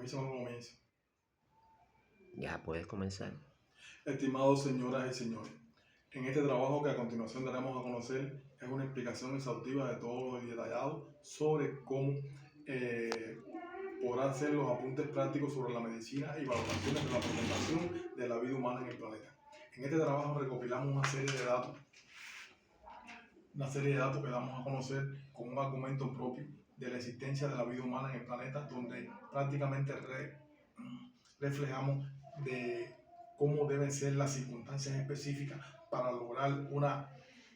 ¿Comienza o no comienza? Ya puedes comenzar. Estimados señoras y señores, en este trabajo que a continuación daremos a conocer es una explicación exhaustiva de todo y detallado sobre cómo podrán ser los apuntes prácticos sobre la medicina y valoraciones de la presentación de la vida humana en el planeta. En este trabajo recopilamos una serie de datos que damos a conocer con un argumento propio de la existencia de la vida humana en el planeta, donde prácticamente reflejamos de cómo deben ser las circunstancias específicas para lograr una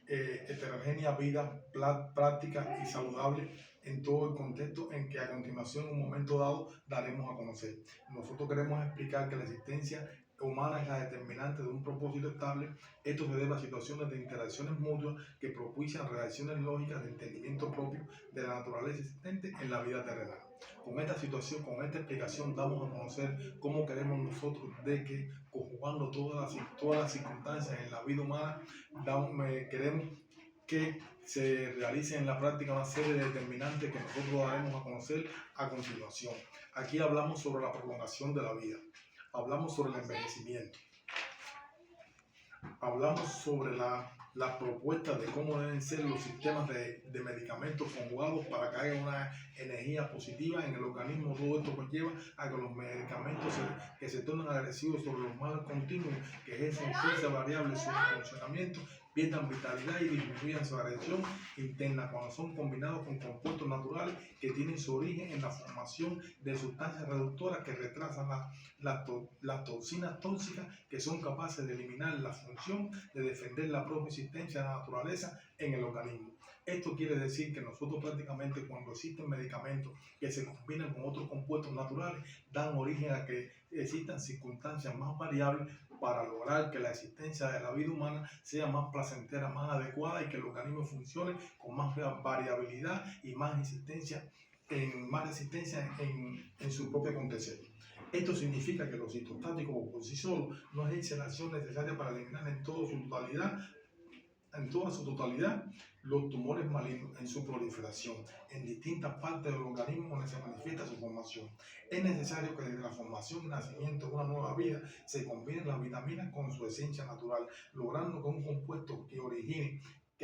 heterogénea vida práctica y saludable en todo el contexto en que a continuación, en un momento dado, daremos a conocer. Nosotros queremos explicar que la existencia humana es la determinante de un propósito estable. Esto se debe a situaciones de interacciones mutuas que propician reacciones lógicas de entendimiento propio de la naturaleza existente en la vida terrenal. Con esta situación, con esta explicación, damos a conocer cómo queremos nosotros de que, conjugando todas las circunstancias en la vida humana, queremos que se realice en la práctica una serie de determinantes que nosotros daremos a conocer a continuación. Aquí hablamos sobre la prolongación de la vida, hablamos sobre el envejecimiento, hablamos sobre las propuestas de cómo deben ser los sistemas de medicamentos conjugados para que haya una energía positiva en el organismo. Todo esto conlleva a que los medicamentos que se tornen agresivos sobre los malos continuos, que ejercen fuerza variable sobre el funcionamiento, pierdan vitalidad y disminuyan su agresión interna cuando son combinados con compuestos naturales que tienen su origen en la formación de sustancias reductoras que retrasan las toxinas tóxicas que son capaces de eliminar la función de defender la propia existencia de la naturaleza en el organismo. Esto quiere decir que nosotros prácticamente, cuando existen medicamentos que se combinan con otros compuestos naturales, dan origen a que existan circunstancias más variables para lograr que la existencia de la vida humana sea más placentera, más adecuada y que el organismo funcione con más variabilidad y más resistencia en su propio acontecer. Esto significa que los citostáticos por sí solos no ejercen la acción necesaria para eliminar en toda su totalidad los tumores malignos en su proliferación en distintas partes del organismo donde se manifiesta su formación. Es necesario que desde la formación y nacimiento de una nueva vida se combinen las vitaminas con su esencia natural, logrando que un compuesto que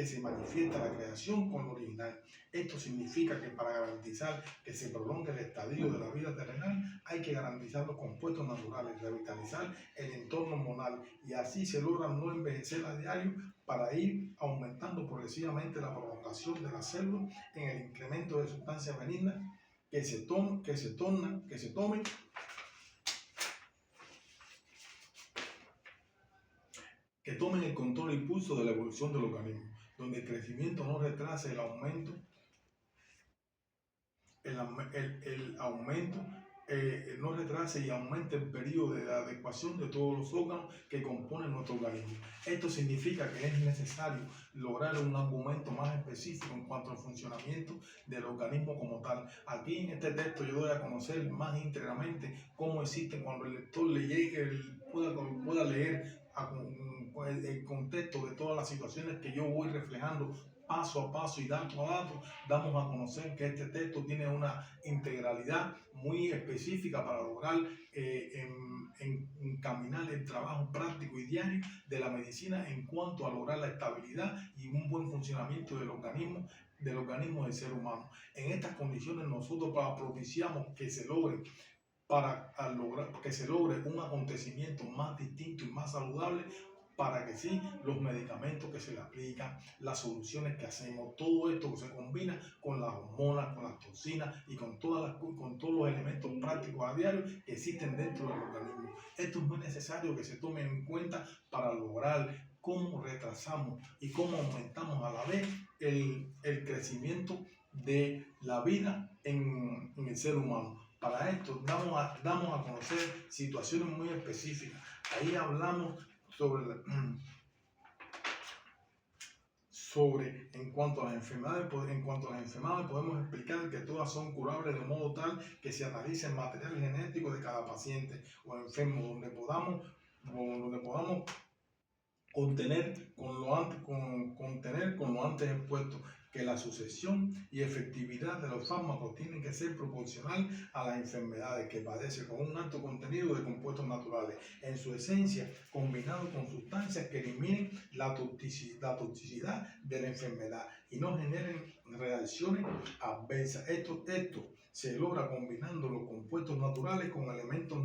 se manifiesta la creación con lo original. Esto significa que para garantizar que se prolongue el estadio de la vida terrenal, hay que garantizar los compuestos naturales, revitalizar el entorno hormonal, y así se logra no envejecer a diario para ir aumentando progresivamente la prolongación de las células en el incremento de sustancias benignas que se tomen el control e impulso de la evolución del organismo, donde el crecimiento no retrase el aumento no retrase y aumente el periodo de adecuación de todos los órganos que componen nuestro organismo. Esto significa que es necesario lograr un argumento más específico en cuanto al funcionamiento del organismo como tal. Aquí en este texto yo doy a conocer más íntegramente cómo existe cuando el lector le llegue, pueda leer el contexto de todas las situaciones que yo voy reflejando paso a paso y dato a dato. Damos a conocer que este texto tiene una integralidad muy específica para lograr encaminar el trabajo práctico y diario de la medicina en cuanto a lograr la estabilidad y un buen funcionamiento del organismo del ser humano. En estas condiciones nosotros propiciamos que se logre un acontecimiento más distinto y más saludable, para que sí, los medicamentos que se le aplican, las soluciones que hacemos, todo esto que se combina con las hormonas, con las toxinas y con todos los elementos prácticos a diario que existen dentro del organismo. Esto es muy necesario que se tome en cuenta para lograr cómo retrasamos y cómo aumentamos a la vez el crecimiento de la vida en el ser humano. Para esto damos a conocer situaciones muy específicas. Ahí hablamos en cuanto a las enfermedades podemos explicar que todas son curables de modo tal que se analice el material genético de cada paciente o enfermo, donde podamos contener con lo antes expuesto, que la sucesión y efectividad de los fármacos tienen que ser proporcional a las enfermedades que padece con un alto contenido de compuestos naturales, en su esencia, combinado con sustancias que eliminen la toxicidad de la enfermedad y no generen reacciones adversas. Esto se logra combinando los compuestos naturales con elementos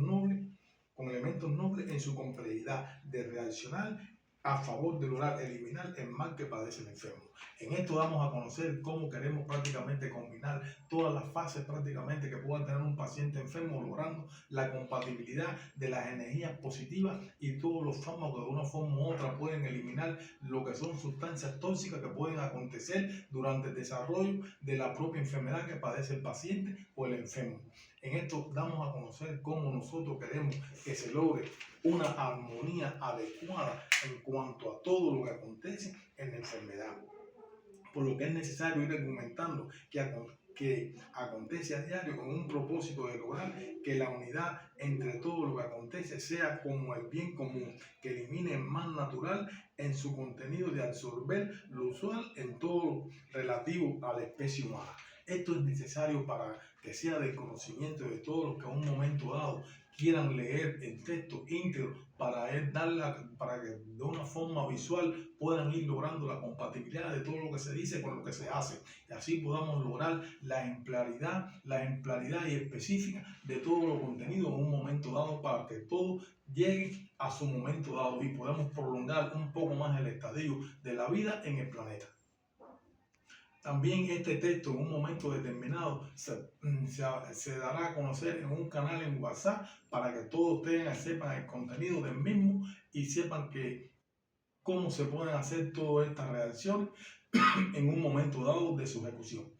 nobles en su complejidad de reaccionar a favor de lograr eliminar el mal que padece el enfermo. En esto damos a conocer cómo queremos prácticamente combinar todas las fases prácticamente que pueda tener un paciente enfermo, logrando la compatibilidad de las energías positivas, y todos los fármacos de una forma u otra pueden eliminar lo que son sustancias tóxicas que pueden acontecer durante el desarrollo de la propia enfermedad que padece el paciente o el enfermo. En esto damos a conocer cómo nosotros queremos que se logre una armonía adecuada en cuanto a todo lo que acontece en la enfermedad. Por lo que es necesario ir argumentando que acontece a diario con un propósito de lograr que la unidad entre todo lo que acontece sea como el bien común, que elimine el mal natural en su contenido de absorber lo usual en todo lo relativo a la especie humana. Esto es necesario para que sea del conocimiento de todos los que a un momento dado quieran leer el texto íntegro para que de una forma visual puedan ir logrando la compatibilidad de todo lo que se dice con lo que se hace, y así podamos lograr la ejemplaridad y específica de todo lo contenido en un momento dado, para que todo llegue a su momento dado y podamos prolongar un poco más el estadio de la vida en el planeta. También este texto en un momento determinado se dará a conocer en un canal en WhatsApp para que todos sepan el contenido del mismo y sepan cómo se pueden hacer todas estas reacciones en un momento dado de su ejecución.